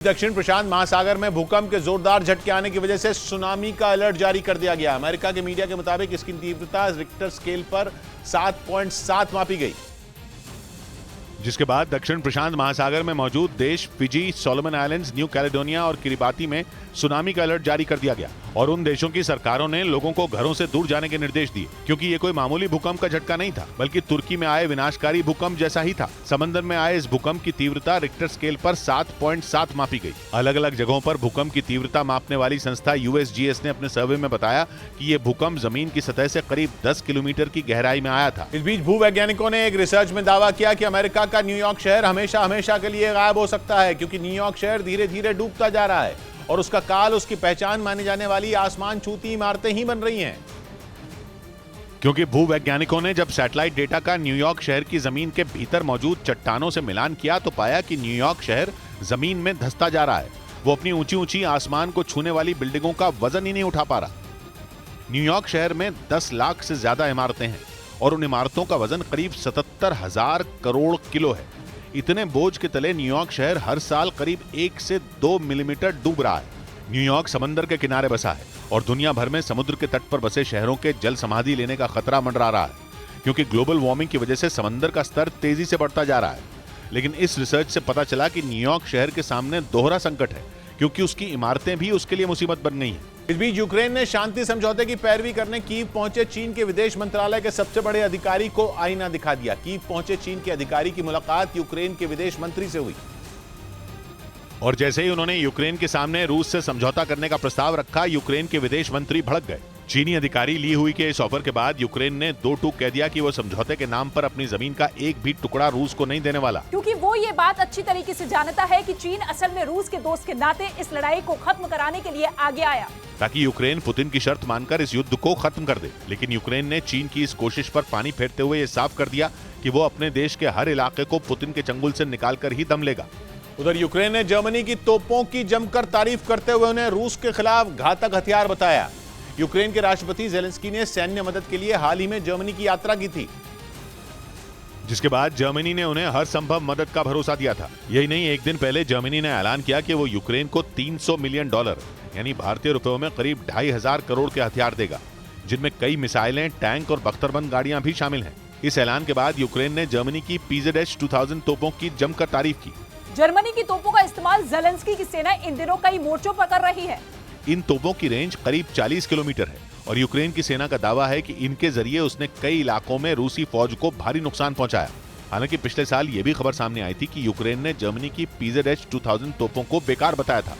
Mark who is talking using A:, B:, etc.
A: दक्षिण प्रशांत महासागर में भूकंप के जोरदार झटके आने की वजह से सुनामी का अलर्ट जारी कर दिया गया। अमेरिका के मीडिया के मुताबिक इसकी तीव्रता रिक्टर स्केल पर 7.7 मापी गई, जिसके बाद दक्षिण प्रशांत महासागर में मौजूद देश Fiji, Solomon islands, new Caledonia और किरिबाती में सुनामी का अलर्ट जारी कर दिया गया और उन देशों की सरकारों ने लोगों को घरों से दूर जाने के निर्देश दिए, क्योंकि ये कोई मामूली भूकंप का झटका नहीं था, बल्कि तुर्की में आए विनाशकारी भूकंप जैसा ही था। समंदर में आए इस भूकंप की तीव्रता रिक्टर स्केल पर 7.7 मापी गई। अलग अलग जगहों पर भूकंप की तीव्रता मापने वाली संस्था USGS ने अपने सर्वे में बताया कि ये भूकंप जमीन की सतह से करीब 10 किलोमीटर की गहराई में आया था। इस बीच भूवैज्ञानिकों ने एक रिसर्च में दावा किया कि अमेरिका का न्यूयॉर्क शहर हमेशा हमेशा के लिए गायब हो सकता है, क्योंकि न्यूयॉर्क शहर धीरे धीरे डूबता जा रहा है और उसका काल, उसकी पहचान मानी जाने वाली आसमान छूती इमारतें ही बन रही हैं। क्योंकि भूवैज्ञानिकों ने जब सैटेलाइट डेटा का न्यूयॉर्क शहर की जमीन के भीतर मौजूद चट्टानों से मिलान किया तो पाया कि न्यूयॉर्क शहर जमीन में धंसता जा रहा है। वो अपनी ऊंची ऊंची आसमान को छूने वाली बिल्डिंगों का वजन ही नहीं उठा पा रहा। न्यूयॉर्क शहर में 10 लाख से ज्यादा इमारतें हैं और उन इमारतों का वजन करीब 77,000 करोड़ किलो है। इतने बोझ के तले न्यूयॉर्क शहर हर साल करीब 1 से 2 मिलीमीटर डूब रहा है। न्यूयॉर्क समंदर के किनारे बसा है और दुनिया भर में समुद्र के तट पर बसे शहरों के जल समाधि लेने का खतरा मंडरा रहा है, क्योंकि ग्लोबल वार्मिंग की वजह से समंदर का स्तर तेजी से बढ़ता जा रहा है। लेकिन इस रिसर्च से पता चला कि न्यूयॉर्क शहर के सामने दोहरा संकट है, क्योंकि उसकी इमारतें भी उसके लिए मुसीबत बन गई हैं। इस बीच यूक्रेन ने शांति समझौते की पैरवी करने कीव पहुंचे चीन के विदेश मंत्रालय के सबसे बड़े अधिकारी को आईना दिखा दिया। कीव पहुंचे चीन के अधिकारी की मुलाकात यूक्रेन के विदेश मंत्री से हुई और जैसे ही उन्होंने यूक्रेन के सामने रूस से समझौता करने का प्रस्ताव रखा, यूक्रेन के विदेश मंत्री भड़क गए। चीनी अधिकारी ली हुई के इस ऑफर के बाद यूक्रेन ने दो टूक कह दिया कि वो समझौते के नाम पर अपनी जमीन का एक भी टुकड़ा रूस को नहीं देने वाला,
B: क्योंकि वो ये बात अच्छी तरीके से जानता है कि चीन असल में रूस के दोस्त के नाते इस लड़ाई को खत्म कराने के लिए आगे आया,
A: ताकि यूक्रेन पुतिन की शर्त मानकर इस युद्ध को खत्म कर दे। लेकिन यूक्रेन ने चीन की इस कोशिश पर पानी फेरते हुए ये साफ कर दिया कि वो अपने देश के हर इलाके को पुतिन के चंगुल से निकाल कर ही दम लेगा। उधर यूक्रेन ने जर्मनी की तोपों की जमकर तारीफ करते हुए उन्हें रूस के खिलाफ घातक हथियार बताया। यूक्रेन के राष्ट्रपति ज़ेलेंस्की ने सैन्य मदद के लिए हाल ही में जर्मनी की यात्रा की थी, जिसके बाद जर्मनी ने उन्हें हर संभव मदद का भरोसा दिया था। यही नहीं, एक दिन पहले जर्मनी ने ऐलान किया कि वो यूक्रेन को $300 मिलियन यानी भारतीय रुपयों में करीब 2,500 करोड़ के हथियार देगा, जिनमें कई मिसाइलें, टैंक और बख्तरबंद गाड़ियां भी शामिल हैं। इस ऐलान के बाद यूक्रेन ने जर्मनी की PZH-2000 तोपों की जमकर तारीफ की।
B: जर्मनी की तोपों का इस्तेमाल ज़ेलेंस्की की सेना इन दिनों कई मोर्चों पर कर रही है।
A: इन तोपों की रेंज करीब 40 किलोमीटर है और यूक्रेन की सेना का दावा है कि इनके जरिए उसने कई इलाकों में रूसी फौज को भारी नुकसान पहुंचाया। हालांकि पिछले साल ये भी खबर सामने आई थी कि यूक्रेन ने जर्मनी की PZH-2000 तोपों को बेकार बताया था।